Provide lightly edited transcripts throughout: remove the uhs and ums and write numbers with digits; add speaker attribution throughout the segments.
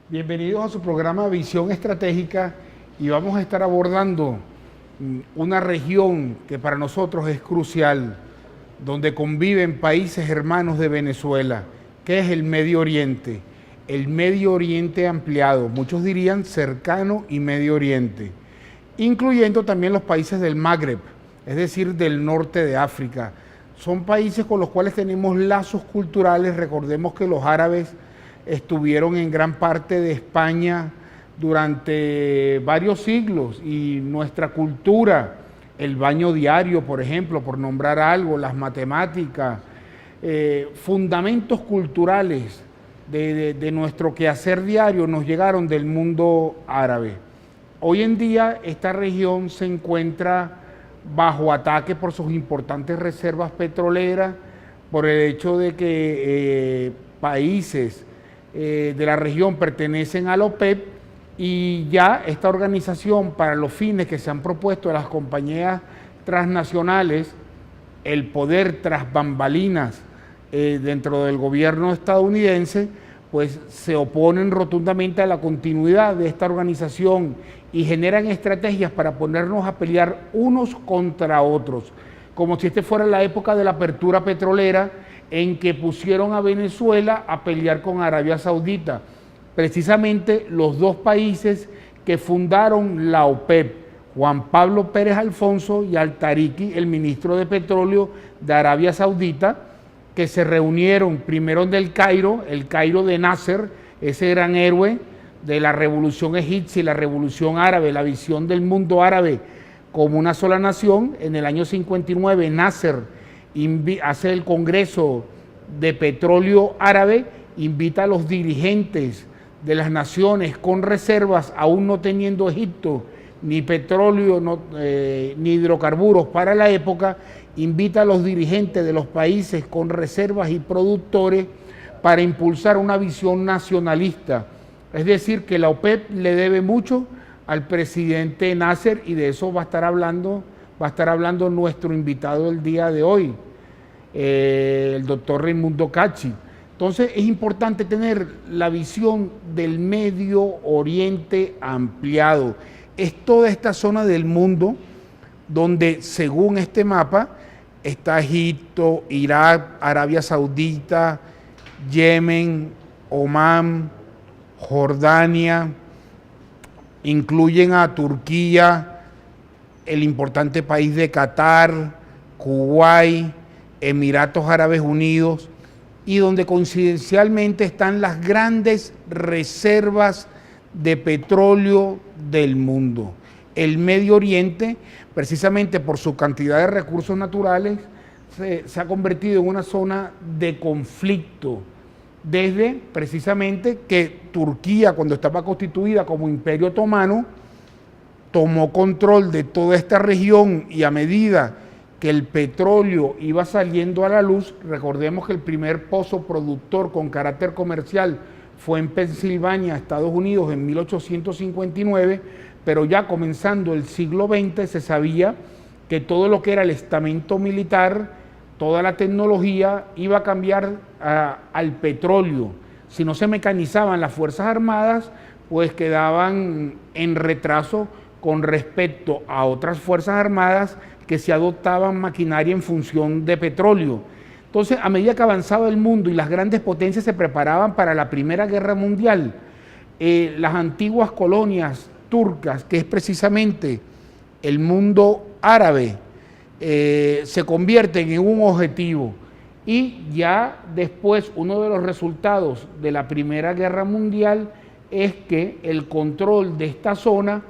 Speaker 1: Bienvenidos a su programa Visión Estratégica y vamos a estar abordando una región que para nosotros es crucial, donde conviven países hermanos de Venezuela, que es el Medio Oriente. El Medio Oriente ampliado, muchos dirían cercano y Medio Oriente, incluyendo también los países del Magreb, es decir, del norte de África. Son países con los cuales tenemos lazos culturales. Recordemos que los árabes estuvieron en gran parte de España durante varios siglos y nuestra cultura, el baño diario, por ejemplo, por nombrar algo, las matemáticas, fundamentos culturales de nuestro quehacer diario nos llegaron del mundo árabe. Hoy en día esta región se encuentra bajo ataque por sus importantes reservas petroleras, por el hecho de que países de la región pertenecen a la OPEP y ya esta organización, para los fines que se han propuesto a las compañías transnacionales, el poder tras bambalinas dentro del gobierno estadounidense, pues se oponen rotundamente a la continuidad de esta organización y generan estrategias para ponernos a pelear unos contra otros, como si este fuera la época de la apertura petrolera, en que pusieron a Venezuela a pelear con Arabia Saudita, precisamente los dos países que fundaron la OPEP, Juan Pablo Pérez Alfonso y Al-Tariki, el ministro de Petróleo de Arabia Saudita, que se reunieron primero en el Cairo de Nasser, ese gran héroe de la revolución egipcia y la revolución árabe, la visión del mundo árabe como una sola nación. En el año 59 Nasser hace el Congreso de Petróleo Árabe, invita a los dirigentes de las naciones con reservas, aún no teniendo Egipto ni petróleo ni hidrocarburos para la época, invita a los dirigentes de los países con reservas y productores para impulsar una visión nacionalista. Es decir, que la OPEP le debe mucho al presidente Nasser, y de eso va a estar hablando nuestro invitado el día de hoy, el doctor Raimundo Cacci. Entonces es importante tener la visión del Medio Oriente ampliado. Es toda esta zona del mundo donde, según este mapa, está Egipto, Irak, Arabia Saudita, Yemen, Omán, Jordania, incluyen a Turquía, el importante país de Qatar, Kuwait, Emiratos Árabes Unidos, y donde coincidencialmente están las grandes reservas de petróleo del mundo. El Medio Oriente, precisamente por su cantidad de recursos naturales, se ha convertido en una zona de conflicto, desde precisamente que Turquía, cuando estaba constituida como Imperio Otomano, tomó control de toda esta región, y a medida que el petróleo iba saliendo a la luz, recordemos que el primer pozo productor con carácter comercial fue en Pensilvania, Estados Unidos, en 1859, pero ya comenzando el siglo XX se sabía que todo lo que era el estamento militar, toda la tecnología iba a cambiar al petróleo. Si no se mecanizaban las Fuerzas Armadas, pues quedaban en retraso con respecto a otras Fuerzas Armadas que se adoptaban maquinaria en función de petróleo. Entonces, a medida que avanzaba el mundo y las grandes potencias se preparaban para la Primera Guerra Mundial, las antiguas colonias turcas, que es precisamente el mundo árabe, se convierten en un objetivo. Y ya después, uno de los resultados de la Primera Guerra Mundial es que el control de esta zona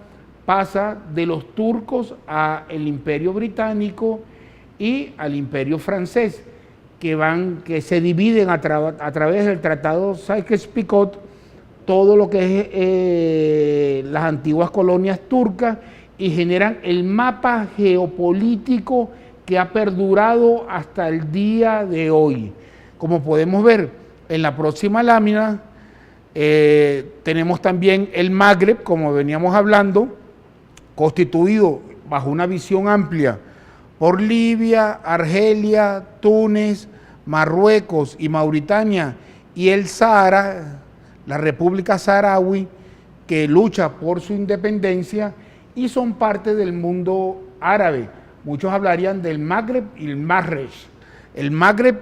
Speaker 1: pasa de los turcos al Imperio Británico y al Imperio Francés, que se dividen a través del Tratado Sykes-Picot todo lo que es las antiguas colonias turcas, y generan el mapa geopolítico que ha perdurado hasta el día de hoy. Como podemos ver en la próxima lámina, tenemos también el Magreb, como veníamos hablando, constituido bajo una visión amplia por Libia, Argelia, Túnez, Marruecos y Mauritania, y el Sahara, la República Saharaui, que lucha por su independencia y son parte del mundo árabe. Muchos hablarían del Magreb y el Marrej. El Magreb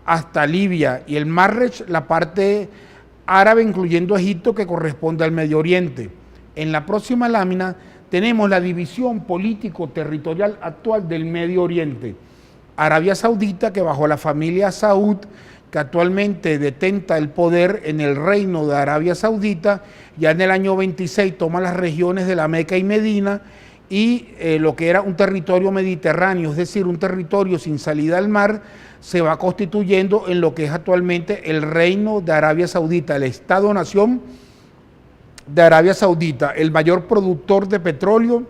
Speaker 1: hasta Libia y el Marrej la parte árabe, incluyendo Egipto, que corresponde al Medio Oriente. En la próxima lámina tenemos la división político-territorial actual del Medio Oriente. Arabia Saudita, que bajo la familia Saud, que actualmente detenta el poder en el reino de Arabia Saudita, ya en el año 26 toma las regiones de la Meca y Medina y lo que era un territorio mediterráneo, es decir, un territorio sin salida al mar, se va constituyendo en lo que es actualmente el reino de Arabia Saudita, el Estado-nación de Arabia Saudita, el mayor productor de petróleo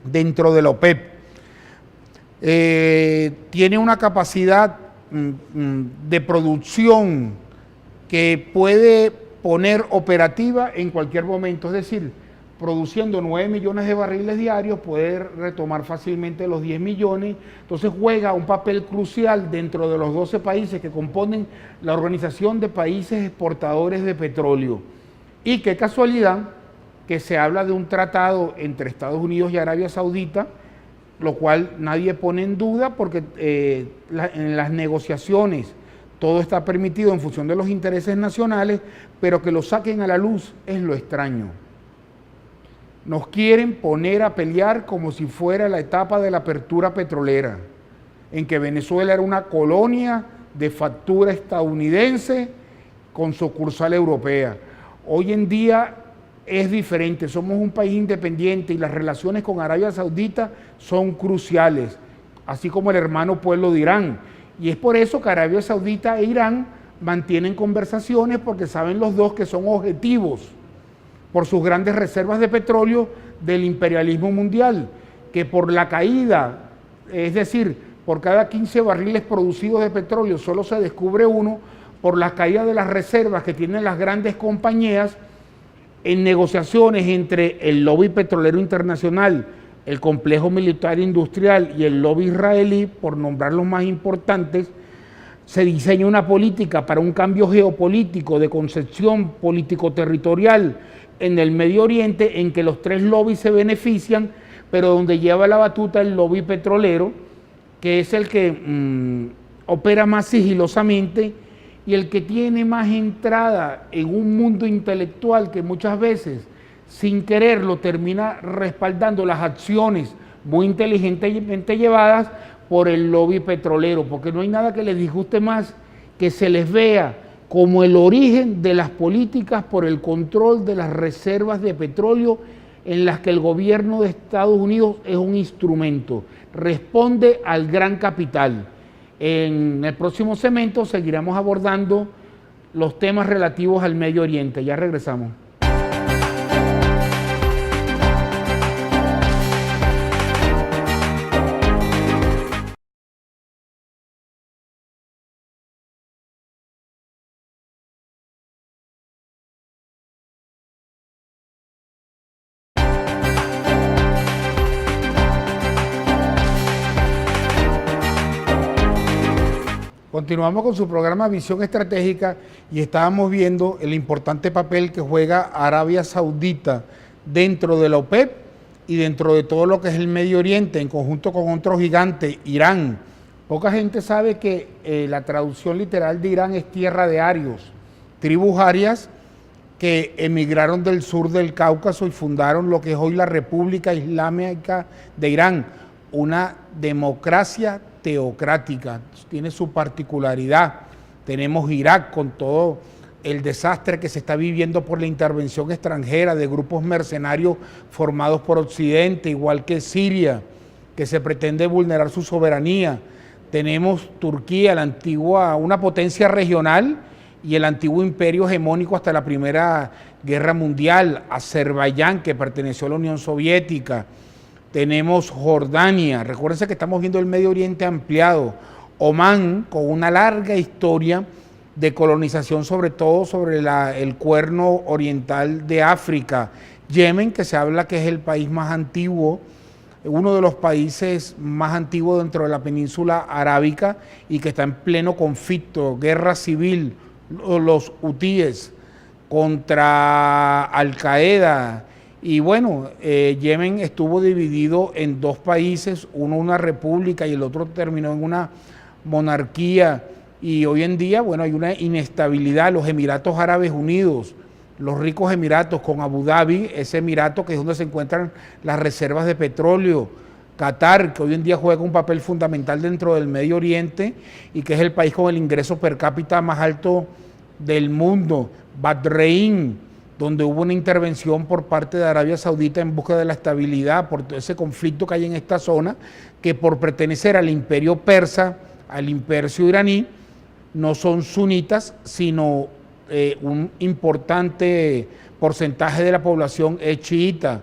Speaker 1: dentro de la OPEP. Tiene una capacidad de producción que puede poner operativa en cualquier momento, es decir, produciendo 9 millones de barriles diarios, puede retomar fácilmente los 10 millones, entonces juega un papel crucial dentro de los 12 países que componen la Organización de Países Exportadores de Petróleo. Y qué casualidad que se habla de un tratado entre Estados Unidos y Arabia Saudita, lo cual nadie pone en duda porque en las negociaciones todo está permitido en función de los intereses nacionales, pero que lo saquen a la luz es lo extraño. Nos quieren poner a pelear como si fuera la etapa de la apertura petrolera, en que Venezuela era una colonia de factura estadounidense con sucursal europea. Hoy en día es diferente, somos un país independiente y las relaciones con Arabia Saudita son cruciales, así como el hermano pueblo de Irán. Y es por eso que Arabia Saudita e Irán mantienen conversaciones, porque saben los dos que son objetivos por sus grandes reservas de petróleo del imperialismo mundial, que por la caída, es decir, por cada 15 barriles producidos de petróleo solo se descubre uno, por la caída de las reservas que tienen las grandes compañías, en negociaciones entre el lobby petrolero internacional, el complejo militar industrial y el lobby israelí, por nombrar los más importantes, se diseña una política para un cambio geopolítico de concepción político-territorial en el Medio Oriente, en que los tres lobbies se benefician, pero donde lleva la batuta el lobby petrolero, que es el que opera más sigilosamente y el que tiene más entrada en un mundo intelectual que muchas veces, sin quererlo, termina respaldando las acciones muy inteligentemente llevadas por el lobby petrolero, porque no hay nada que les disguste más que se les vea como el origen de las políticas por el control de las reservas de petróleo en las que el gobierno de Estados Unidos es un instrumento, responde al gran capital. En el próximo segmento seguiremos abordando los temas relativos al Medio Oriente. Ya regresamos. Continuamos con su programa Visión Estratégica y estábamos viendo el importante papel que juega Arabia Saudita dentro de la OPEP y dentro de todo lo que es el Medio Oriente, en conjunto con otro gigante, Irán. Poca gente sabe que la traducción literal de Irán es tierra de arios, tribus arias que emigraron del sur del Cáucaso y fundaron lo que es hoy la República Islámica de Irán, una democracia teocrática, tiene su particularidad. Tenemos Irak con todo el desastre que se está viviendo por la intervención extranjera de grupos mercenarios formados por Occidente, igual que Siria, que se pretende vulnerar su soberanía. Tenemos Turquía, la antigua, una potencia regional y el antiguo imperio hegemónico hasta la Primera Guerra Mundial, Azerbaiyán, que perteneció a la Unión Soviética. Tenemos Jordania, recuérdense que estamos viendo el Medio Oriente ampliado, Omán, con una larga historia de colonización, sobre todo sobre el cuerno oriental de África, Yemen, que se habla que es el país más antiguo, uno de los países más antiguos dentro de la península arábica y que está en pleno conflicto, guerra civil, los hutíes. contra Al-Qaeda. Y bueno, Yemen estuvo dividido en dos países, uno una república y el otro terminó en una monarquía. Y hoy en día, bueno, hay una inestabilidad. Los Emiratos Árabes Unidos, los ricos Emiratos con Abu Dhabi, ese Emirato que es donde se encuentran las reservas de petróleo, Qatar, que hoy en día juega un papel fundamental dentro del Medio Oriente y que es el país con el ingreso per cápita más alto del mundo, Bahrein, donde hubo una intervención por parte de Arabia Saudita en busca de la estabilidad por todo ese conflicto que hay en esta zona, que por pertenecer al imperio persa, al imperio iraní, no son sunitas, sino un importante porcentaje de la población es chiita.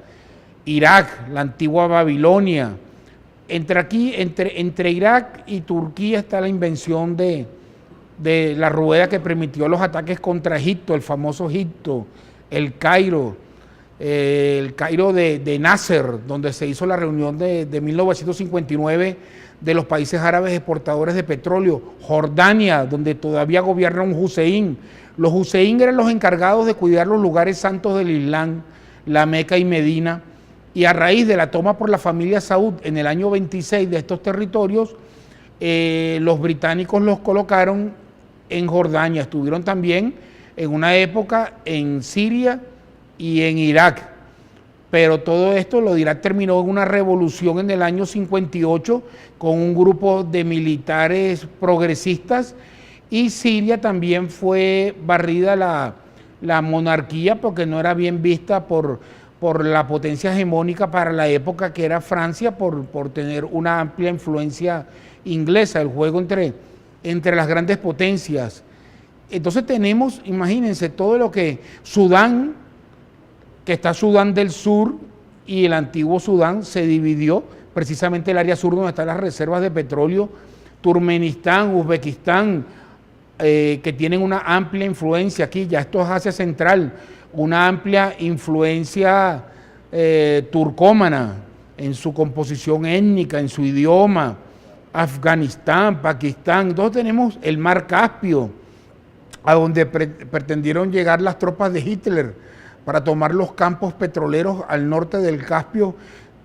Speaker 1: Irak, la antigua Babilonia. Entre Irak y Turquía está la invención de la rueda que permitió los ataques contra Egipto, el famoso Egipto, el Cairo de Nasser, donde se hizo la reunión de 1959 de los países árabes exportadores de petróleo, Jordania, donde todavía gobierna un Hussein. Los Hussein eran los encargados de cuidar los lugares santos del Islam, la Meca y Medina, y a raíz de la toma por la familia Saud en el año 26 de estos territorios, los británicos los colocaron en Jordania, estuvieron también en una época en Siria y en Irak. Pero todo esto, lo de Irak terminó en una revolución en el año 58 con un grupo de militares progresistas, y Siria también fue barrida la monarquía porque no era bien vista por la potencia hegemónica para la época que era Francia, por tener una amplia influencia inglesa, el juego entre las grandes potencias. Entonces tenemos, imagínense, todo lo que Sudán, que está Sudán del Sur y el antiguo Sudán se dividió, precisamente el área sur donde están las reservas de petróleo, Turkmenistán, Uzbekistán, que tienen una amplia influencia aquí, ya esto es Asia Central, una amplia influencia turcómana en su composición étnica, en su idioma, Afganistán, Pakistán. Entonces tenemos el mar Caspio, a donde pretendieron llegar las tropas de Hitler para tomar los campos petroleros al norte del Caspio,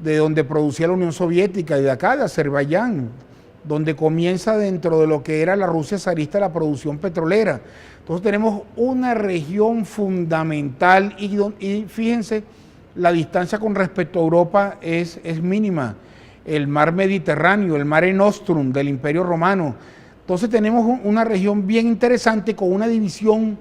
Speaker 1: de donde producía la Unión Soviética, y de acá, de Azerbaiyán, donde comienza dentro de lo que era la Rusia zarista la producción petrolera. Entonces tenemos una región fundamental y fíjense, la distancia con respecto a Europa es mínima. El mar Mediterráneo, el Mare Nostrum del Imperio Romano. Entonces tenemos una región bien interesante con una división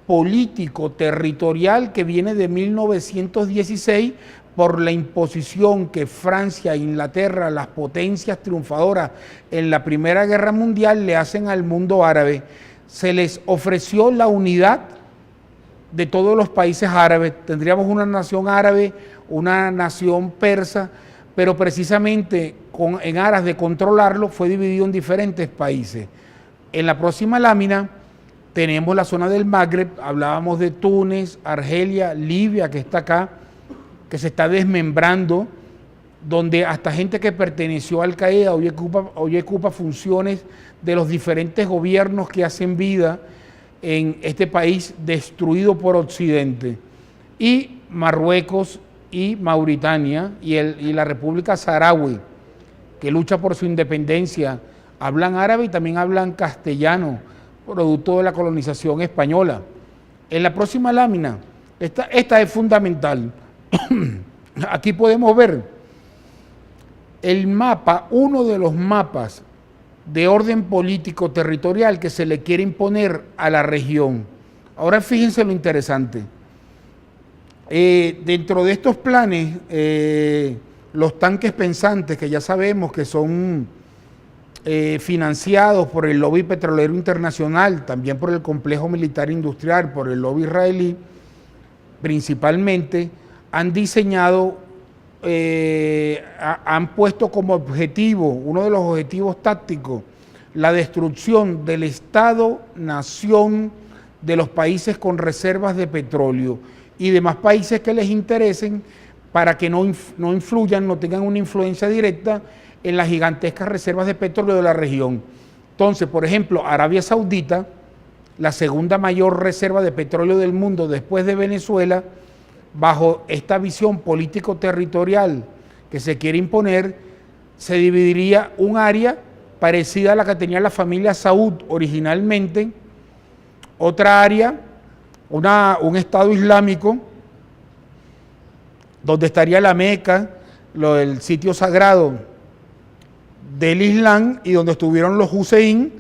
Speaker 1: político-territorial que viene de 1916 por la imposición que Francia e Inglaterra, las potencias triunfadoras en la Primera Guerra Mundial, le hacen al mundo árabe. Se les ofreció la unidad de todos los países árabes. Tendríamos una nación árabe, una nación persa, pero precisamente en aras de controlarlo fue dividido en diferentes países. En la próxima lámina tenemos la zona del Magreb, hablábamos de Túnez, Argelia, Libia, que está acá, que se está desmembrando, donde hasta gente que perteneció a Al-Qaeda hoy ocupa funciones de los diferentes gobiernos que hacen vida en este país destruido por Occidente. Y Marruecos y Mauritania y la República Saharaui, que lucha por su independencia, hablan árabe y también hablan castellano, producto de la colonización española. En la próxima lámina, esta es fundamental. Aquí podemos ver el mapa, uno de los mapas de orden político territorial que se le quiere imponer a la región. Ahora fíjense lo interesante. Dentro de estos planes, los tanques pensantes, que ya sabemos que son financiados por el lobby petrolero internacional, también por el complejo militar industrial, por el lobby israelí, principalmente, han diseñado, han puesto como objetivo, uno de los objetivos tácticos, la destrucción del Estado-nación de los países con reservas de petróleo y demás países que les interesen, para que no influyan, no tengan una influencia directa en las gigantescas reservas de petróleo de la región. Entonces, por ejemplo, Arabia Saudita la segunda mayor reserva de petróleo del mundo después de Venezuela, bajo esta visión político-territorial que se quiere imponer, se dividiría un área parecida a la que tenía la familia Saud originalmente, otra área, un estado islámico, donde estaría la Meca, el sitio sagrado del Islam, y donde estuvieron los Hussein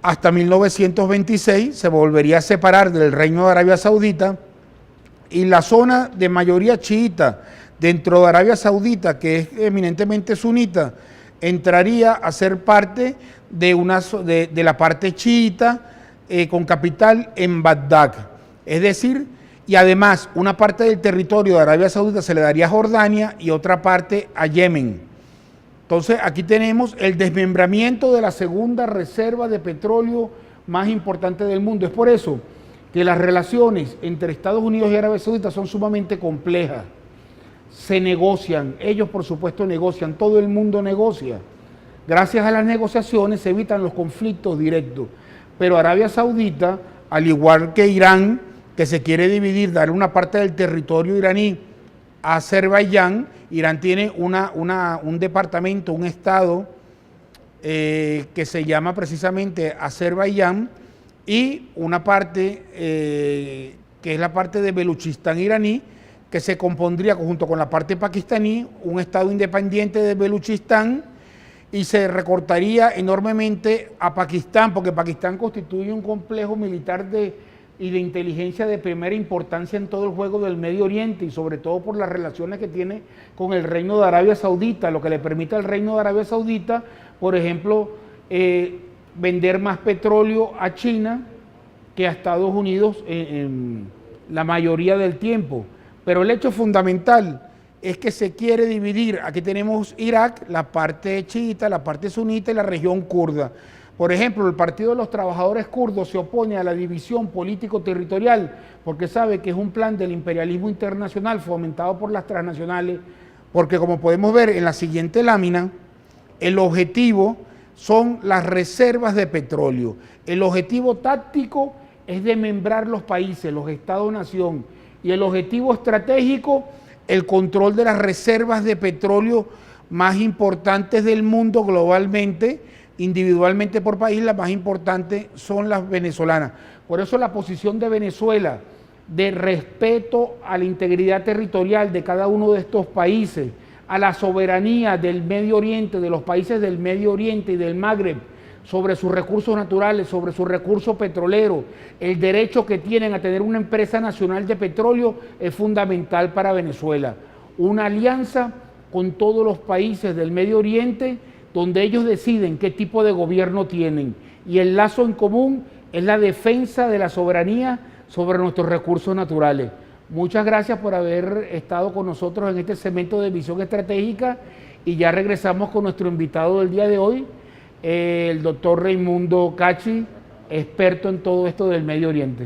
Speaker 1: hasta 1926, se volvería a separar del Reino de Arabia Saudita, y la zona de mayoría chiita dentro de Arabia Saudita, que es eminentemente sunita, entraría a ser parte de la parte chiita con capital en Bagdad. Es decir, y además una parte del territorio de Arabia Saudita se le daría a Jordania y otra parte a Yemen. Entonces aquí tenemos el desmembramiento de la segunda reserva de petróleo más importante del mundo. Es por eso que las relaciones entre Estados Unidos y Arabia Saudita son sumamente complejas. Se negocian, ellos por supuesto negocian, todo el mundo negocia. Gracias a las negociaciones se evitan los conflictos directos. Pero Arabia Saudita, al igual que Irán, que se quiere dividir, dar una parte del territorio iraní a Azerbaiyán, Irán tiene un departamento, un estado que se llama precisamente Azerbaiyán, y una parte que es la parte de Beluchistán iraní, que se compondría junto con la parte pakistaní, un estado independiente de Beluchistán, y se recortaría enormemente a Pakistán, porque Pakistán constituye un complejo militar y de inteligencia de primera importancia en todo el juego del Medio Oriente, y sobre todo por las relaciones que tiene con el Reino de Arabia Saudita, lo que le permite al Reino de Arabia Saudita, por ejemplo, vender más petróleo a China que a Estados Unidos en la mayoría del tiempo. Pero el hecho fundamental es que se quiere dividir. Aquí tenemos Irak, la parte chiita, la parte sunita y la región kurda. Por ejemplo, el Partido de los Trabajadores Kurdos se opone a la división político-territorial porque sabe que es un plan del imperialismo internacional fomentado por las transnacionales, porque como podemos ver en la siguiente lámina, el objetivo son las reservas de petróleo. El objetivo táctico es desmembrar los países, los estados-nación, y el objetivo estratégico, el control de las reservas de petróleo más importantes del mundo globalmente. Individualmente por país, las más importantes son las venezolanas. Por eso la posición de Venezuela de respeto a la integridad territorial de cada uno de estos países, a la soberanía del Medio Oriente, de los países del Medio Oriente y del Magreb, sobre sus recursos naturales, sobre sus recursos petroleros, el derecho que tienen a tener una empresa nacional de petróleo, es fundamental para Venezuela. Una alianza con todos los países del Medio Oriente, donde ellos deciden qué tipo de gobierno tienen, y el lazo en común es la defensa de la soberanía sobre nuestros recursos naturales. Muchas gracias por haber estado con nosotros en este segmento de Visión Estratégica, y ya regresamos con nuestro invitado del día de hoy, el doctor Raimundo Cachi, experto en todo esto del Medio Oriente.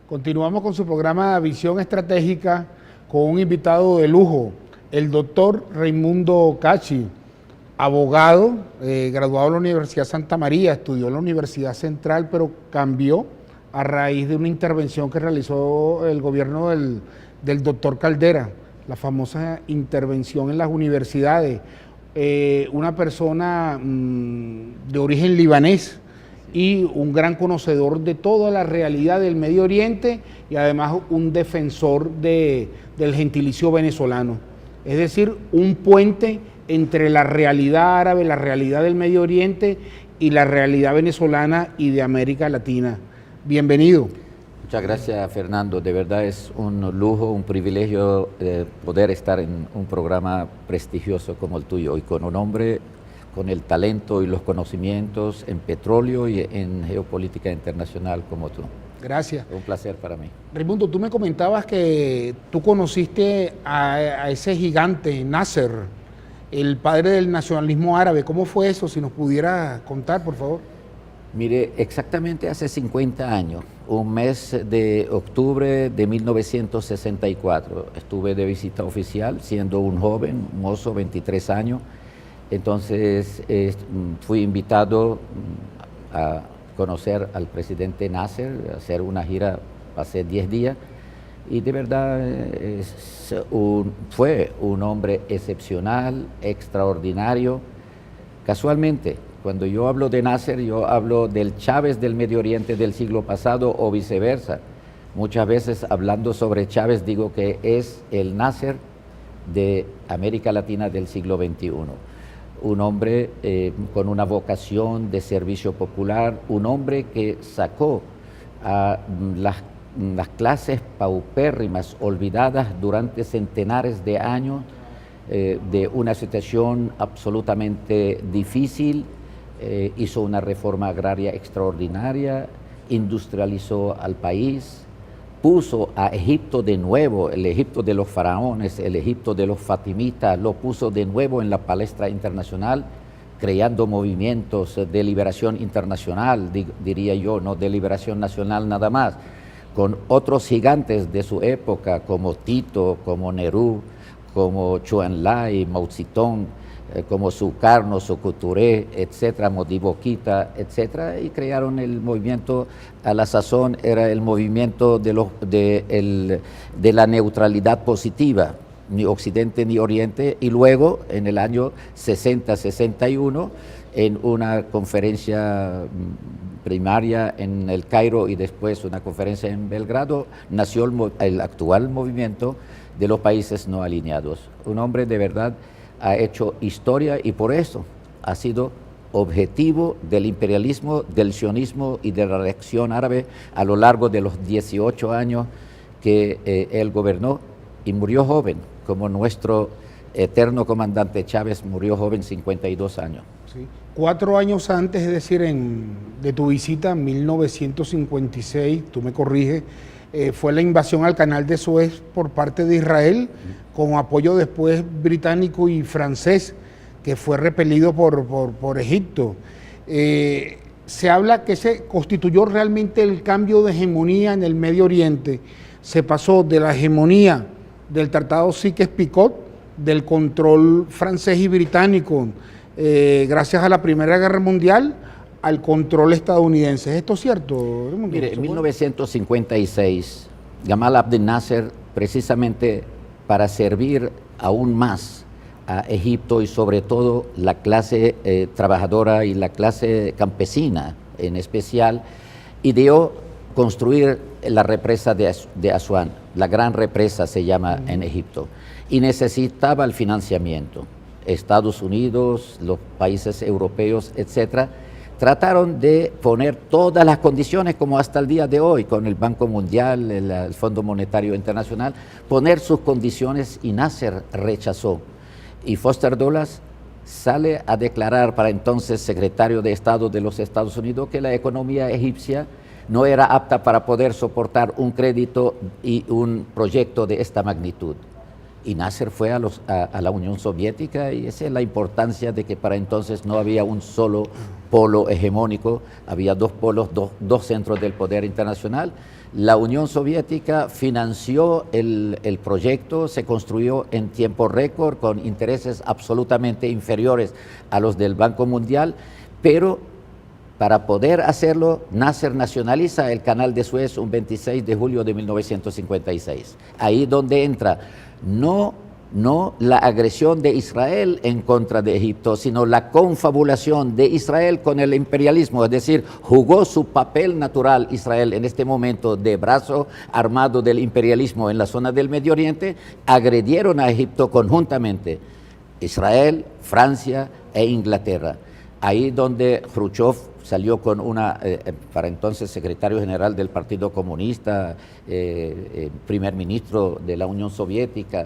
Speaker 1: Continuamos con su programa Visión Estratégica con un invitado de lujo, el doctor Raimundo Cachi, abogado, graduado de la Universidad Santa María, estudió en la Universidad Central, pero cambió a raíz de una intervención que realizó el gobierno del doctor Caldera, la famosa intervención en las universidades. Una persona de origen libanés, y un gran conocedor de toda la realidad del Medio Oriente, y además un defensor del gentilicio venezolano. Es decir, un puente entre la realidad árabe, la realidad del Medio Oriente y la realidad venezolana y de América Latina. Bienvenido.
Speaker 2: Muchas gracias, Fernando. De verdad es un lujo, un privilegio poder estar en un programa prestigioso como el tuyo, y con un hombre con el talento y los conocimientos en petróleo y en geopolítica internacional como tú.
Speaker 1: Gracias.
Speaker 2: Un placer para mí.
Speaker 1: Raimundo, tú me comentabas que tú conociste a ese gigante, Nasser, el padre del nacionalismo árabe. ¿Cómo fue eso? Si nos pudiera contar, por favor.
Speaker 2: Mire, exactamente hace 50 años, un mes de octubre de 1964, estuve de visita oficial siendo un joven, mozo, 23 años. Entonces fui invitado a conocer al presidente Nasser, a hacer una gira, pasé 10 días y de verdad fue un hombre excepcional, extraordinario. Casualmente, cuando yo hablo de Nasser, yo hablo del Chávez del Medio Oriente del siglo pasado o viceversa. Muchas veces hablando sobre Chávez digo que es el Nasser de América Latina del siglo XXI. Un hombre con una vocación de servicio popular, un hombre que sacó a las clases paupérrimas, olvidadas durante centenares de años, de una situación absolutamente difícil, hizo una reforma agraria extraordinaria, industrializó al país, puso a Egipto de nuevo, el Egipto de los faraones, el Egipto de los fatimitas, lo puso de nuevo en la palestra internacional, creando movimientos de liberación internacional, diría yo, no de liberación nacional nada más, con otros gigantes de su época como Tito, como Nerú, como Zhou Enlai, Mao Zedong, como Sukarno, Sékou Touré, etcétera, Modibo Keïta, etcétera, y crearon el movimiento, a la sazón era el movimiento de la neutralidad positiva, ni Occidente ni Oriente, y luego en el año 60-61, en una conferencia primaria en el Cairo y después una conferencia en Belgrado, nació el actual movimiento de los países no alineados. Un hombre de verdad ha hecho historia y por eso ha sido objetivo del imperialismo, del sionismo y de la reacción árabe a lo largo de los 18 años que él gobernó y murió joven, como nuestro eterno comandante Chávez murió joven, 52 años.
Speaker 1: Sí. 4 años antes, es decir, de tu visita en 1956, tú me corriges, fue la invasión al canal de Suez por parte de Israel, con apoyo después británico y francés, que fue repelido por Egipto. Se habla que se constituyó realmente el cambio de hegemonía en el Medio Oriente. Se pasó de la hegemonía del Tratado Sykes-Picot, del control francés y británico, gracias a la Primera Guerra Mundial, al control estadounidense. ¿Es esto cierto?
Speaker 2: Mire, en 1956, Gamal Abdel Nasser, precisamente para servir aún más a Egipto y sobre todo la clase trabajadora y la clase campesina en especial, ideó construir la represa de Asuán, la gran represa se llama en Egipto, y necesitaba el financiamiento. Estados Unidos, los países europeos, etcétera, trataron de poner todas las condiciones, como hasta el día de hoy, con el Banco Mundial, el Fondo Monetario Internacional, poner sus condiciones y Nasser rechazó. Y Foster Dulles sale a declarar para entonces secretario de Estado de los Estados Unidos que la economía egipcia no era apta para poder soportar un crédito y un proyecto de esta magnitud. Y Nasser fue a la Unión Soviética y esa es la importancia de que para entonces no había un solo polo hegemónico, había dos polos, dos centros del poder internacional. La Unión Soviética financió el proyecto, se construyó en tiempo récord con intereses absolutamente inferiores a los del Banco Mundial, pero para poder hacerlo, Nasser nacionaliza el canal de Suez un 26 de julio de 1956. Ahí donde entra no la agresión de Israel en contra de Egipto, sino la confabulación de Israel con el imperialismo, es decir, jugó su papel natural Israel en este momento de brazo armado del imperialismo en la zona del Medio Oriente, agredieron a Egipto conjuntamente, Israel, Francia e Inglaterra. Ahí donde Khrushchev salió con para entonces secretario general del Partido Comunista, primer ministro de la Unión Soviética,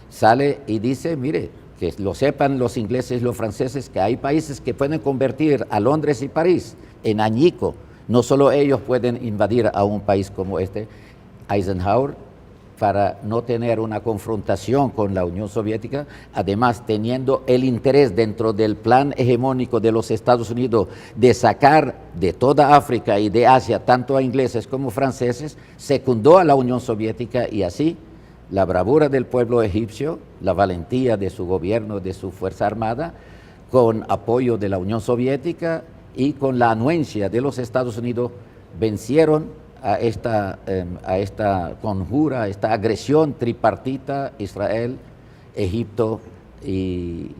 Speaker 2: sale y dice, mire, que lo sepan los ingleses y los franceses, que hay países que pueden convertir a Londres y París en añico No solo ellos pueden invadir a un país como este. Eisenhower, para no tener una confrontación con la Unión Soviética, además teniendo el interés dentro del plan hegemónico de los Estados Unidos de sacar de toda África y de Asia, tanto a ingleses como franceses, secundó a la Unión Soviética, y así la bravura del pueblo egipcio, la valentía de su gobierno, de su fuerza armada, con apoyo de la Unión Soviética y con la anuencia de los Estados Unidos, vencieron a esta conjura, a esta agresión tripartita: Israel, Egipto y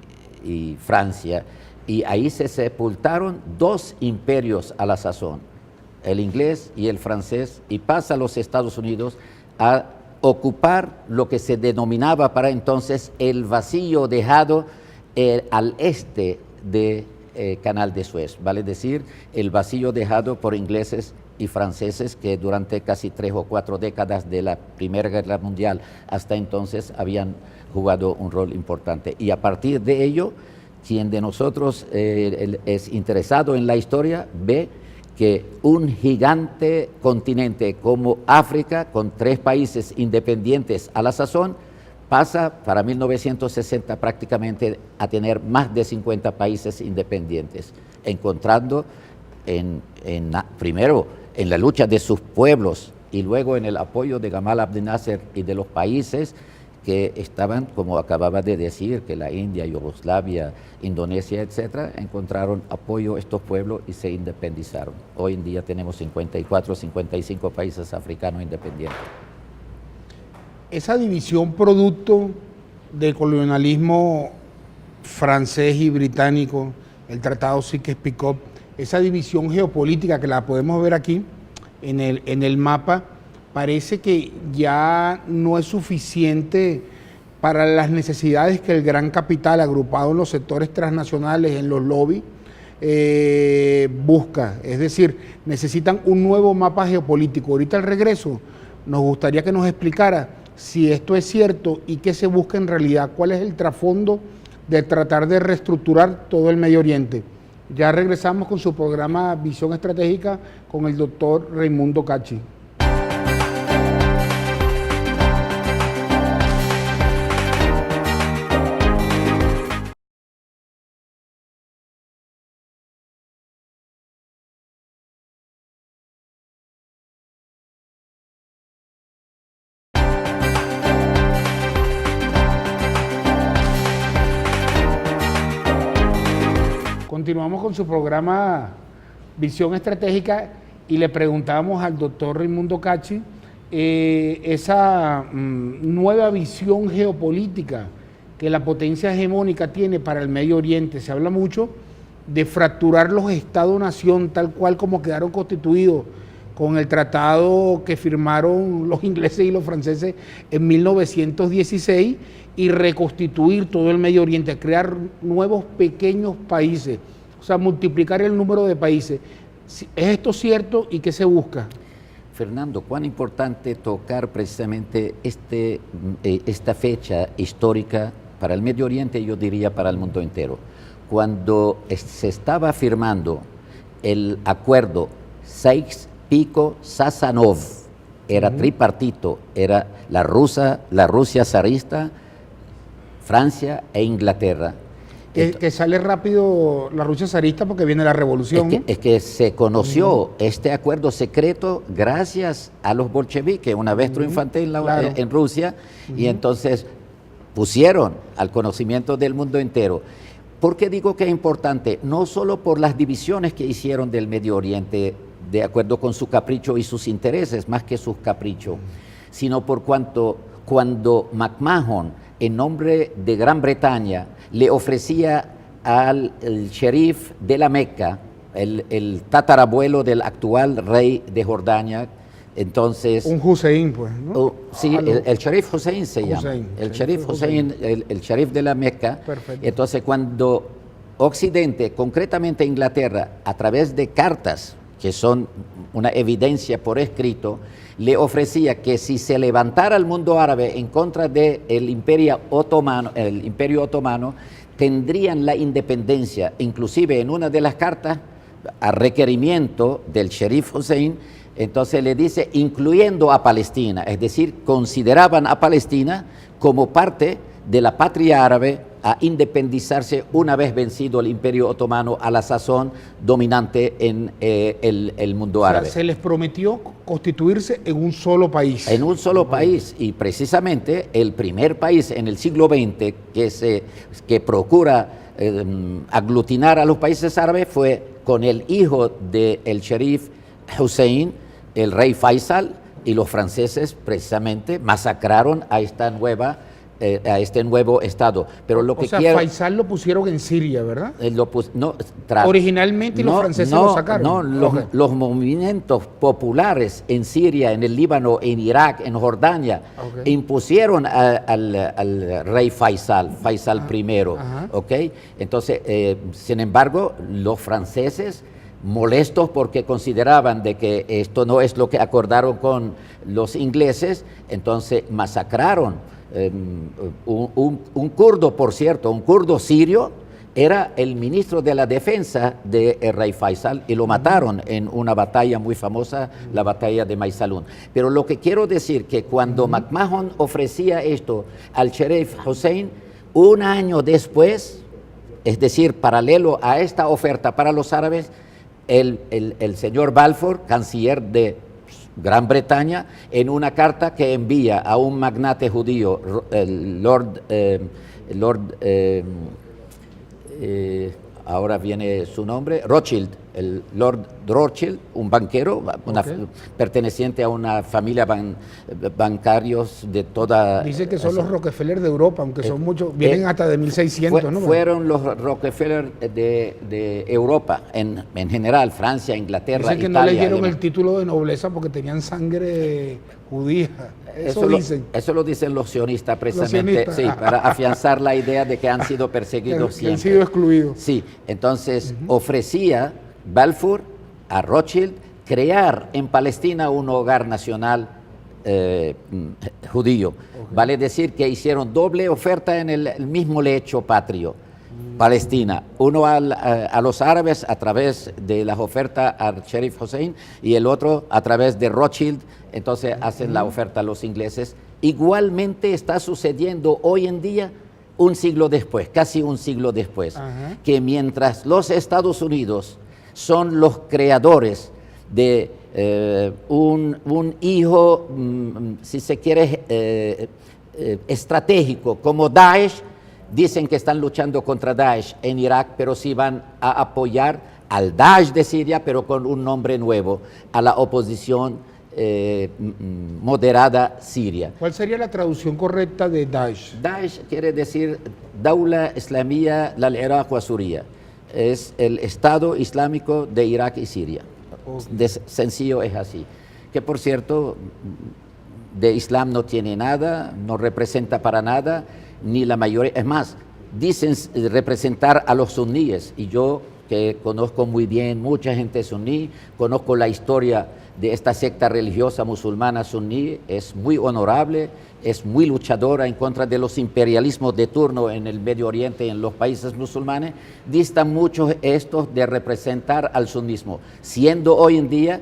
Speaker 2: Francia. Y ahí se sepultaron dos imperios a la sazón, el inglés y el francés, y pasa a los Estados Unidos a ocupar lo que se denominaba para entonces el vacío dejado al este de Canal de Suez, vale decir, el vacío dejado por ingleses y franceses, que durante casi 3 o 4 décadas de la Primera Guerra Mundial hasta entonces habían jugado un rol importante. Y a partir de ello, quien de nosotros es interesado en la historia ve que un gigante continente como África, con 3 países independientes a la sazón, pasa para 1960 prácticamente a tener más de 50 países independientes, encontrando primero en la lucha de sus pueblos y luego en el apoyo de Gamal Abdel Nasser y de los países que estaban, como acababa de decir, que la India, Yugoslavia, Indonesia, etcétera, encontraron apoyo a estos pueblos y se independizaron. Hoy en día tenemos 54, 55 países africanos independientes.
Speaker 1: Esa división producto del colonialismo francés y británico, el Tratado Sykes-Picot, esa división geopolítica que la podemos ver aquí en el mapa, parece que ya no es suficiente para las necesidades que el gran capital, agrupado en los sectores transnacionales, en los lobbies, busca. Es decir, necesitan un nuevo mapa geopolítico. Ahorita al regreso nos gustaría que nos explicara si esto es cierto y qué se busca en realidad, cuál es el trasfondo de tratar de reestructurar todo el Medio Oriente. Ya regresamos con su programa Visión Estratégica con el doctor Raimundo Cacci. Continuamos con su programa Visión Estratégica y le preguntamos al doctor Raimundo Cacci esa nueva visión geopolítica que la potencia hegemónica tiene para el Medio Oriente. Se habla mucho de fracturar los Estados-nación tal cual como quedaron constituidos con el tratado que firmaron los ingleses y los franceses en 1916 y reconstituir todo el Medio Oriente, crear nuevos pequeños países, o sea, multiplicar el número de países. ¿Es esto cierto y qué se busca?
Speaker 2: Fernando, cuán importante tocar precisamente esta fecha histórica para el Medio Oriente, yo diría para el mundo entero. Cuando se estaba firmando el acuerdo Sykes-Picot-Sazonov, era tripartito, era la Rusia zarista, Francia e Inglaterra.
Speaker 1: Que sale rápido la Rusia zarista porque viene la revolución.
Speaker 2: Es que se conoció este acuerdo secreto gracias a los bolcheviques, una vez triunfante en Rusia, y entonces pusieron al conocimiento del mundo entero. ¿Por qué digo que es importante? No solo por las divisiones que hicieron del Medio Oriente de acuerdo con su capricho y sus intereses, más que sus caprichos, sino por cuanto cuando McMahon, en nombre de Gran Bretaña, le ofrecía al sheriff de la Meca, el tatarabuelo del actual rey de Jordania, entonces...
Speaker 1: Un Hussein, pues, ¿no?
Speaker 2: Sí, el sheriff Hussein se llama. El sheriff Hussein, el sheriff de la Meca.
Speaker 1: Perfecto.
Speaker 2: Entonces, cuando Occidente, concretamente Inglaterra, a través de cartas, que son una evidencia por escrito, le ofrecía que si se levantara el mundo árabe en contra del Imperio Otomano, tendrían la independencia. Inclusive en una de las cartas a requerimiento del Sharif Hussein, entonces le dice incluyendo a Palestina, es decir, consideraban a Palestina como parte de la patria árabe a independizarse una vez vencido el Imperio Otomano, a la sazón dominante en el mundo árabe.
Speaker 1: Se les prometió constituirse en un solo país.
Speaker 2: En un solo país, y precisamente el primer país en el siglo XX que procura aglutinar a los países árabes fue con el hijo del Sharif Hussein, el rey Faisal, y los franceses precisamente masacraron a este nuevo estado. Pero lo que
Speaker 1: Faisal lo pusieron en Siria, ¿verdad? Originalmente los franceses lo sacaron.
Speaker 2: Los movimientos populares en Siria, en el Líbano, en Irak, en Jordania, impusieron al rey Faisal I. ¿Okay? Entonces, sin embargo, los franceses, molestos porque consideraban de que esto no es lo que acordaron con los ingleses, entonces masacraron un kurdo, por cierto, un kurdo sirio, era el ministro de la defensa del rey Faisal, y lo mataron en una batalla muy famosa, la batalla de Maysalun. Pero lo que quiero decir que cuando McMahon ofrecía esto al Sharif Hussein, un año después, es decir, paralelo a esta oferta para los árabes, el señor Balfour, canciller de Gran Bretaña, en una carta que envía a un magnate judío, ahora viene su nombre, Rothschild, el Lord Rothschild, un banquero, perteneciente a una familia bancarios de toda...
Speaker 1: Dice que son los Rockefeller de Europa, aunque son muchos, vienen hasta de 1600, ¿no?
Speaker 2: Fueron los Rockefeller de Europa, en general, Francia, Inglaterra,
Speaker 1: Dicen que
Speaker 2: Italia,
Speaker 1: no le dieron
Speaker 2: Alemania.
Speaker 1: el título de nobleza porque tenían sangre judía. Eso dicen.
Speaker 2: Eso lo dicen los sionistas precisamente, sí, para afianzar la idea de que han sido perseguidos siempre.
Speaker 1: Han sido excluidos.
Speaker 2: Sí, entonces ofrecía Balfour a Rothschild crear en Palestina un hogar nacional judío. Vale decir que hicieron doble oferta en el mismo lecho patrio. Palestina, uno a los árabes a través de las ofertas al Sharif Hussein y el otro a través de Rothschild, entonces hacen la oferta a los ingleses. Igualmente está sucediendo hoy en día, un siglo después, casi un siglo después, que mientras los Estados Unidos son los creadores de un hijo, si se quiere, estratégico como Daesh. Dicen que están luchando contra Daesh en Irak, pero sí van a apoyar al Daesh de Siria, pero con un nombre nuevo, a la oposición moderada siria.
Speaker 1: ¿Cuál sería la traducción correcta de Daesh?
Speaker 2: Daesh quiere decir Daula Islamiyya lal-Iraq wa Suria. Es el Estado Islámico de Irak y Siria. Sencillo es así. Que por cierto, de Islam no tiene nada, no representa para nada, ni la mayoría, es más, dicen representar a los suníes, y yo que conozco muy bien mucha gente suní, conozco la historia de esta secta religiosa musulmana suní, es muy honorable, es muy luchadora en contra de los imperialismos de turno en el Medio Oriente y en los países musulmanes. Distan muchos estos de representar al sunismo, siendo hoy en día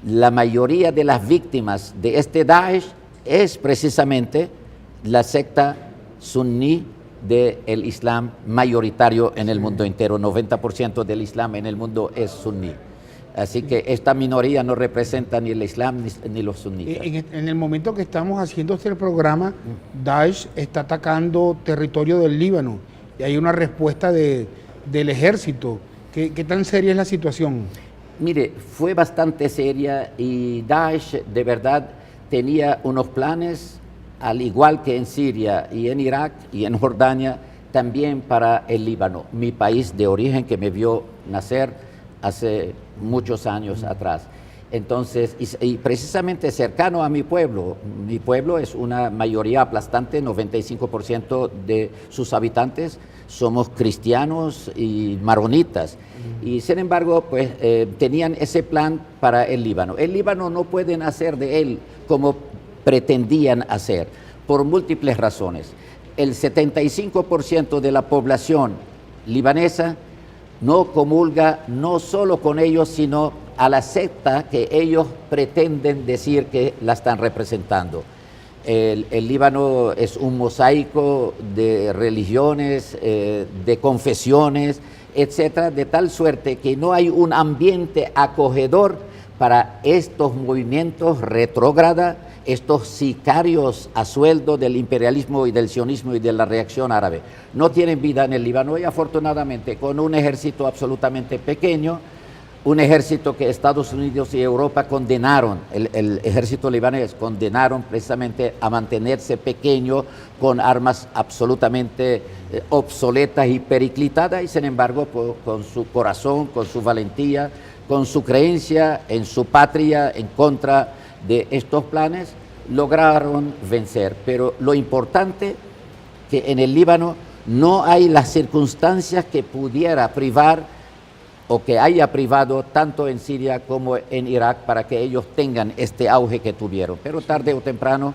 Speaker 2: la mayoría de las víctimas de este Daesh es precisamente la secta suní del Islam mayoritario en el mundo entero. 90% del Islam en el mundo es suní. Así que esta minoría no representa ni el Islam ni los sunitas.
Speaker 1: En el momento que estamos haciendo este programa, Daesh está atacando territorio del Líbano y hay una respuesta del ejército. ¿Qué tan seria es la situación?
Speaker 2: Mire, fue bastante seria y Daesh de verdad tenía unos planes, al igual que en Siria y en Irak y en Jordania, también para el Líbano, mi país de origen que me vio nacer hace muchos años atrás. Entonces, y precisamente cercano a mi pueblo es una mayoría aplastante, 95% de sus habitantes somos cristianos y maronitas. Y sin embargo, pues tenían ese plan para el Líbano. El Líbano no pueden hacer de él como pretendían hacer, por múltiples razones. El 75% de la población libanesa no comulga no solo con ellos, sino a la secta que ellos pretenden decir que la están representando. El Líbano es un mosaico de religiones, de confesiones, etcétera, de tal suerte que no hay un ambiente acogedor para estos movimientos retrógrada, estos sicarios a sueldo del imperialismo y del sionismo y de la reacción árabe. No tienen vida en el Líbano y afortunadamente con un ejército absolutamente pequeño, un ejército que Estados Unidos y Europa condenaron, el ejército libanés condenaron precisamente a mantenerse pequeño con armas absolutamente obsoletas y periclitadas, y sin embargo con su corazón, con su valentía, con su creencia en su patria en contra de estos planes, lograron vencer. Pero lo importante que en el Líbano no hay las circunstancias que pudiera privar o que haya privado tanto en Siria como en Irak para que ellos tengan este auge que tuvieron. Pero tarde o temprano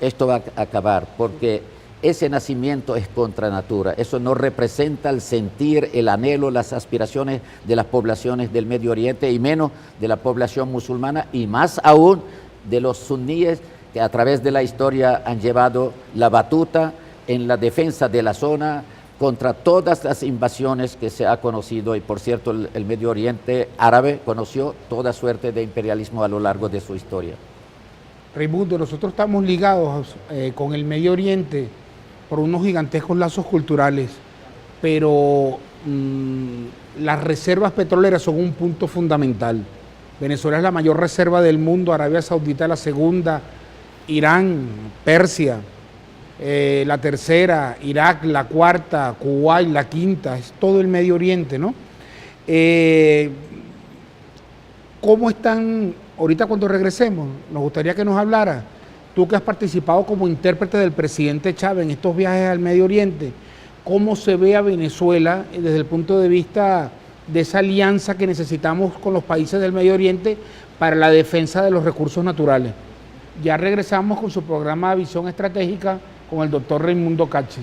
Speaker 2: esto va a acabar, porque ese nacimiento es contra natura. Eso no representa el sentir, el anhelo, las aspiraciones de las poblaciones del Medio Oriente y menos de la población musulmana y más aún de los suníes que a través de la historia han llevado la batuta en la defensa de la zona contra todas las invasiones que se ha conocido, y por cierto el Medio Oriente árabe conoció toda suerte de imperialismo a lo largo de su historia.
Speaker 1: Raimundo, nosotros estamos ligados con el Medio Oriente por unos gigantescos lazos culturales, pero las reservas petroleras son un punto fundamental. Venezuela es la mayor reserva del mundo, Arabia Saudita la segunda, Irán, Persia, la tercera, Irak la cuarta, Kuwait la quinta, es todo el Medio Oriente, ¿no? ¿Cómo están, ahorita cuando regresemos, nos gustaría que nos hablara, tú que has participado como intérprete del presidente Chávez en estos viajes al Medio Oriente, cómo se ve a Venezuela desde el punto de vista de esa alianza que necesitamos con los países del Medio Oriente para la defensa de los recursos naturales? Ya regresamos con su programa Visión Estratégica con el doctor Raimundo Cachi.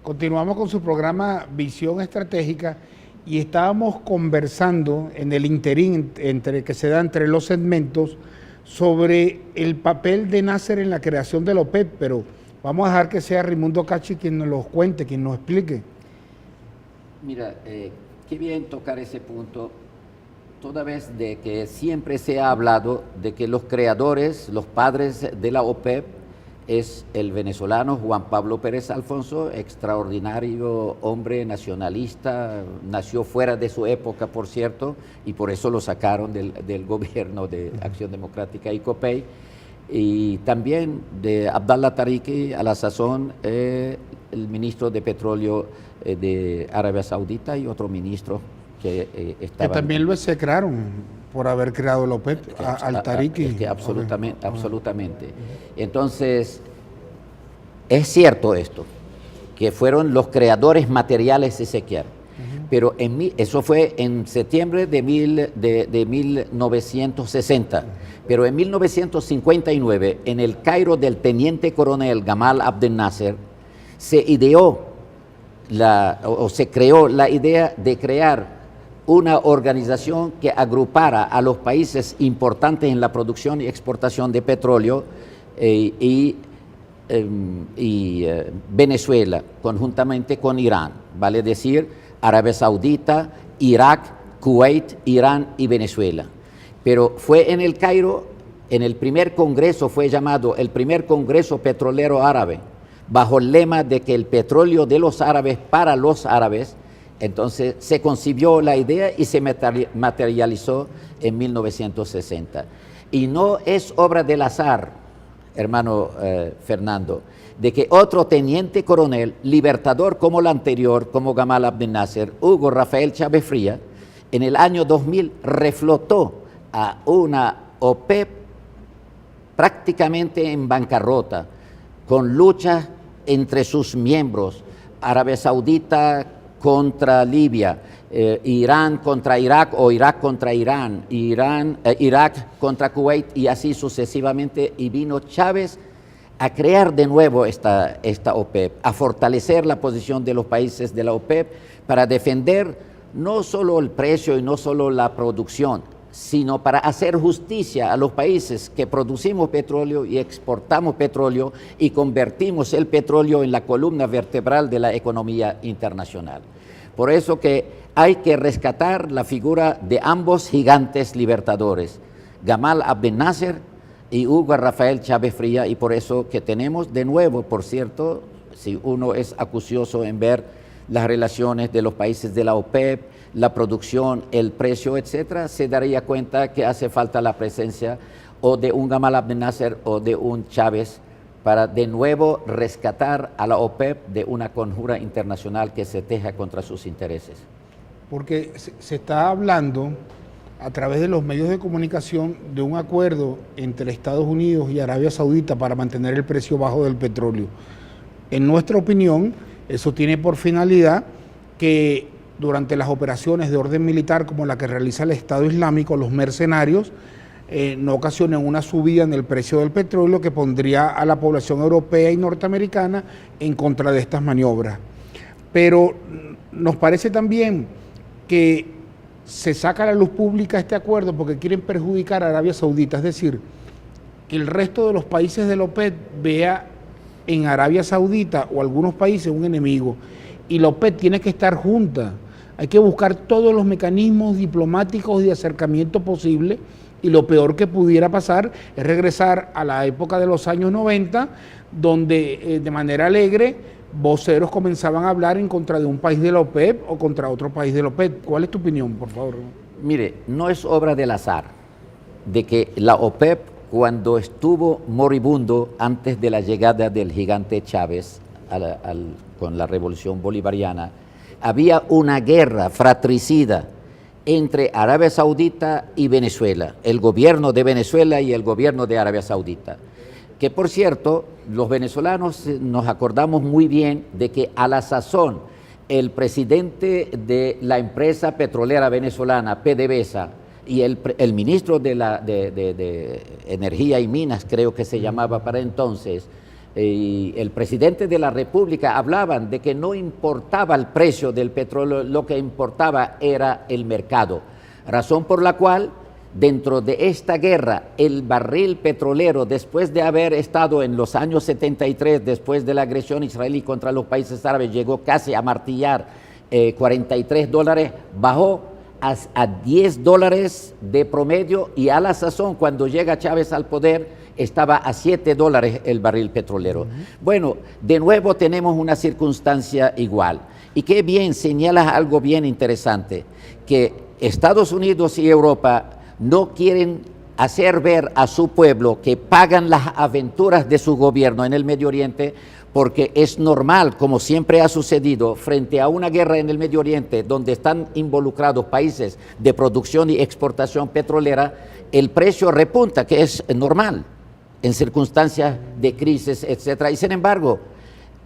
Speaker 1: Continuamos con su programa Visión Estratégica y estábamos conversando en el interín que se da entre los segmentos sobre el papel de Nasser en la creación de la OPEP, pero vamos a dejar que sea Raimundo Cachi quien nos lo cuente, quien nos explique.
Speaker 2: Mira, qué bien tocar ese punto, toda vez de que siempre se ha hablado de que los creadores, los padres de la OPEP, es el venezolano Juan Pablo Pérez Alfonso, extraordinario hombre nacionalista, nació fuera de su época, por cierto, y por eso lo sacaron del gobierno de Acción Democrática y COPEI, y también de Abdallah Tariki, a la sazón, el ministro de Petróleo de Arabia Saudita y otro ministro que estaba...
Speaker 1: Que también lo execraron por haber creado la OPEP, al Tariki.
Speaker 2: Es que absolutamente. Entonces, es cierto esto, que fueron los creadores materiales de Ezequiel, pero eso fue en septiembre de 1960, pero en 1959, en el Cairo del teniente coronel Gamal Abdel Nasser, se ideó se creó la idea de crear una organización que agrupara a los países importantes en la producción y exportación de petróleo y Venezuela, conjuntamente con Irán, vale decir Arabia Saudita, Irak, Kuwait, Irán y Venezuela. Pero fue en el Cairo, en el primer congreso, fue llamado el primer Congreso Petrolero Árabe, bajo el lema de que el petróleo de los árabes para los árabes. Entonces se concibió la idea y se materializó en 1960. Y no es obra del azar, hermano Fernando, de que otro teniente coronel, libertador como el anterior, como Gamal Abdel Nasser, Hugo Rafael Chávez Fría, en el año 2000 reflotó a una OPEP prácticamente en bancarrota, con lucha entre sus miembros, Arabia Saudita contra Libia, Irán contra Irak o Irak contra Irán, Irak contra Kuwait y así sucesivamente, y vino Chávez a crear de nuevo esta OPEP, a fortalecer la posición de los países de la OPEP para defender no solo el precio y no solo la producción, sino para hacer justicia a los países que producimos petróleo y exportamos petróleo y convertimos el petróleo en la columna vertebral de la economía internacional. Por eso que hay que rescatar la figura de ambos gigantes libertadores, Gamal Abdel Nasser y Hugo Rafael Chávez Fría, y por eso que tenemos de nuevo, por cierto, si uno es acucioso en ver las relaciones de los países de la OPEP, la producción, el precio, etcétera, se daría cuenta que hace falta la presencia o de un Gamal Abdel Nasser o de un Chávez para de nuevo rescatar a la OPEP de una conjura internacional que se teja contra sus intereses.
Speaker 1: Porque se está hablando a través de los medios de comunicación de un acuerdo entre Estados Unidos y Arabia Saudita para mantener el precio bajo del petróleo. En nuestra opinión, eso tiene por finalidad que durante las operaciones de orden militar como la que realiza el Estado Islámico, los mercenarios no ocasionen una subida en el precio del petróleo que pondría a la población europea y norteamericana en contra de estas maniobras. Pero nos parece también que se saca a la luz pública este acuerdo porque quieren perjudicar a Arabia Saudita, es decir, que el resto de los países de la OPEP vea en Arabia Saudita o algunos países un enemigo, y la OPEP tiene que estar junta. Hay que buscar todos los mecanismos diplomáticos de acercamiento posible, y lo peor que pudiera pasar es regresar a la época de los años 90, donde de manera alegre voceros comenzaban a hablar en contra de un país de la OPEP o contra otro país de la OPEP. ¿Cuál es tu opinión, por favor?
Speaker 2: Mire, no es obra del azar de que la OPEP, cuando estuvo moribundo antes de la llegada del gigante Chávez con la revolución bolivariana, había una guerra fratricida entre Arabia Saudita y Venezuela, el gobierno de Venezuela y el gobierno de Arabia Saudita. Que por cierto, los venezolanos nos acordamos muy bien de que a la sazón el presidente de la empresa petrolera venezolana, PDVSA, y el ministro de Energía y Minas, creo que se llamaba para entonces, y el presidente de la República hablaban de que no importaba el precio del petróleo, lo que importaba era el mercado. Razón por la cual, dentro de esta guerra, el barril petrolero, después de haber estado en los años 73, después de la agresión israelí contra los países árabes, llegó casi a martillar $43, bajó a $10 de promedio, y a la sazón, cuando llega Chávez al poder, estaba a $7 el barril petrolero. Bueno, de nuevo tenemos una circunstancia igual. Y qué bien, señalas algo bien interesante, que Estados Unidos y Europa no quieren hacer ver a su pueblo que pagan las aventuras de su gobierno en el Medio Oriente, porque es normal, como siempre ha sucedido, frente a una guerra en el Medio Oriente donde están involucrados países de producción y exportación petrolera, el precio repunta, que es normal en circunstancias de crisis, etcétera. Y sin embargo,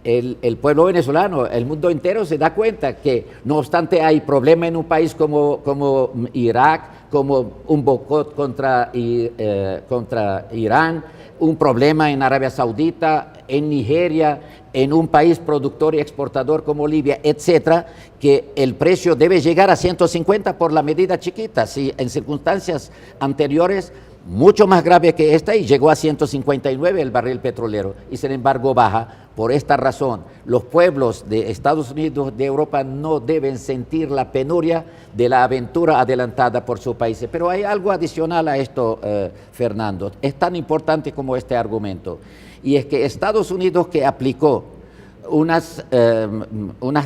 Speaker 2: el pueblo venezolano, el mundo entero se da cuenta que no obstante hay problema en un país como Irak, como un boicot contra Irán, un problema en Arabia Saudita, en Nigeria, en un país productor y exportador como Libia, etcétera, que el precio debe llegar a 150 por la medida chiquita. Si en circunstancias anteriores mucho más grave que esta, y llegó a 159 el barril petrolero, y sin embargo baja. Por esta razón, los pueblos de Estados Unidos, de Europa, no deben sentir la penuria de la aventura adelantada por sus países. Pero hay algo adicional a esto, Fernando, es tan importante como este argumento, y es que Estados Unidos, que aplicó unas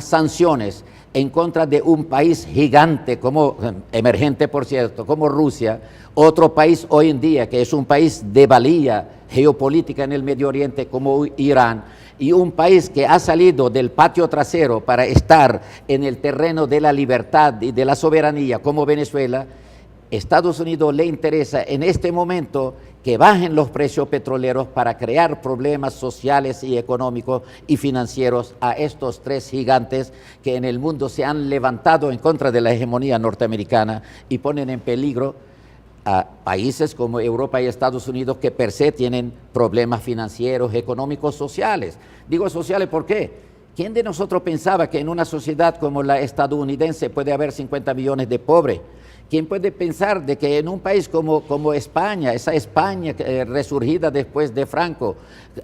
Speaker 2: sanciones en contra de un país gigante, como emergente por cierto, como Rusia, otro país hoy en día que es un país de valía geopolítica en el Medio Oriente como Irán, y un país que ha salido del patio trasero para estar en el terreno de la libertad y de la soberanía como Venezuela, Estados Unidos le interesa en este momento que bajen los precios petroleros para crear problemas sociales y económicos y financieros a estos tres gigantes que en el mundo se han levantado en contra de la hegemonía norteamericana y ponen en peligro a países como Europa y Estados Unidos que per se tienen problemas financieros, económicos, sociales. Digo sociales, ¿por qué? ¿Quién de nosotros pensaba que en una sociedad como la estadounidense puede haber 50 millones de pobres? ¿Quién puede pensar de que en un país como España, esa España resurgida después de Franco,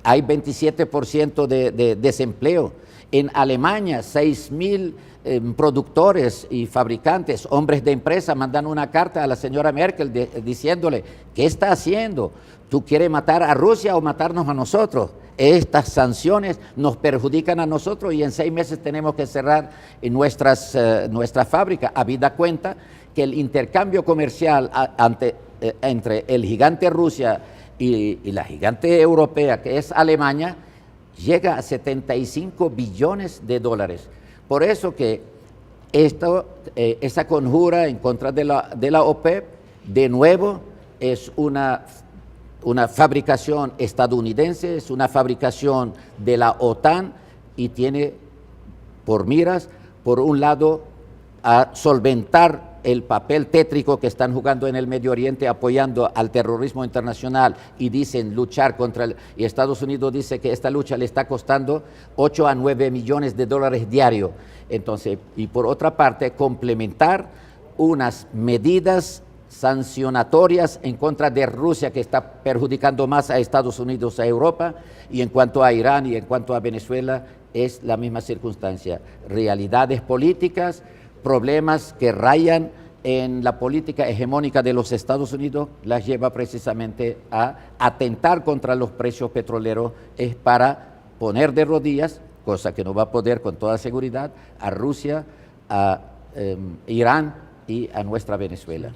Speaker 2: hay 27% de desempleo? En Alemania, 6.000 productores y fabricantes, hombres de empresa, mandan una carta a la señora Merkel diciéndole, ¿qué está haciendo? ¿Tú quieres matar a Rusia o matarnos a nosotros? Estas sanciones nos perjudican a nosotros y en 6 meses tenemos que cerrar nuestras fábricas, habida cuenta que el intercambio comercial entre el gigante Rusia y la gigante europea, que es Alemania, llega a 75 billones de dólares. Por eso que esa conjura en contra de la OPEP, de nuevo, es una fabricación estadounidense, es una fabricación de la OTAN y tiene por miras, por un lado, a solventar el papel tétrico que están jugando en el Medio Oriente apoyando al terrorismo internacional y dicen luchar contra y Estados Unidos dice que esta lucha le está costando 8 a 9 millones de dólares diarios. Entonces, y por otra parte, complementar unas medidas sancionatorias en contra de Rusia que está perjudicando más a Estados Unidos, a Europa, y en cuanto a Irán y en cuanto a Venezuela es la misma circunstancia. Realidades políticas, problemas que rayan en la política hegemónica de los Estados Unidos, las lleva precisamente a atentar contra los precios petroleros, es para poner de rodillas, cosa que no va a poder con toda seguridad, a Rusia, a Irán y a nuestra Venezuela.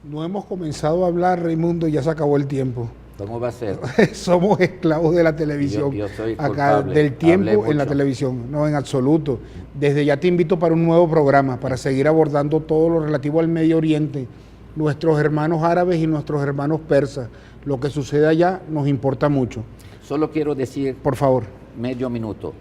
Speaker 1: No hemos comenzado a hablar, Raimundo, y ya se acabó el tiempo.
Speaker 2: ¿Cómo va a ser?
Speaker 1: Somos esclavos de la televisión.
Speaker 2: Yo soy
Speaker 1: acá
Speaker 2: culpable.
Speaker 1: del tiempo en la televisión. No, en absoluto. Desde ya te invito para un nuevo programa, para seguir abordando todo lo relativo al Medio Oriente, nuestros hermanos árabes y nuestros hermanos persas. Lo que sucede allá nos importa mucho.
Speaker 2: Solo quiero decir,
Speaker 1: por favor,
Speaker 2: medio minuto.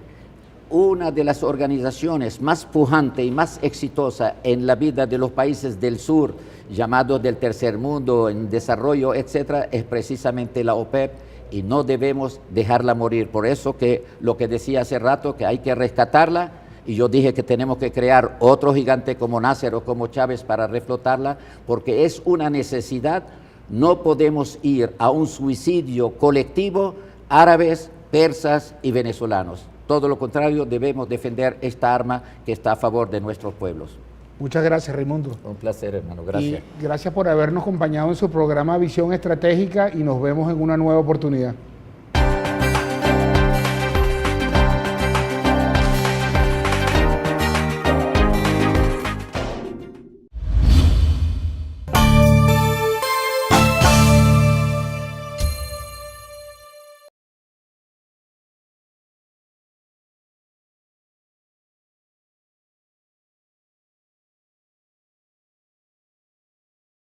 Speaker 2: Una de las organizaciones más pujante y más exitosa en la vida de los países del sur, llamados del tercer mundo, en desarrollo, etcétera, es precisamente la OPEP y no debemos dejarla morir. Por eso que lo que decía hace rato, que hay que rescatarla, y yo dije que tenemos que crear otro gigante como Nasser o como Chávez para reflotarla, porque es una necesidad. No podemos ir a un suicidio colectivo, árabes, persas y venezolanos. Todo lo contrario, debemos defender esta arma que está a favor de nuestros pueblos.
Speaker 1: Muchas gracias, Raimundo.
Speaker 2: Un placer, hermano. Gracias.
Speaker 1: Y gracias por habernos acompañado en su programa Visión Estratégica y nos vemos en una nueva oportunidad.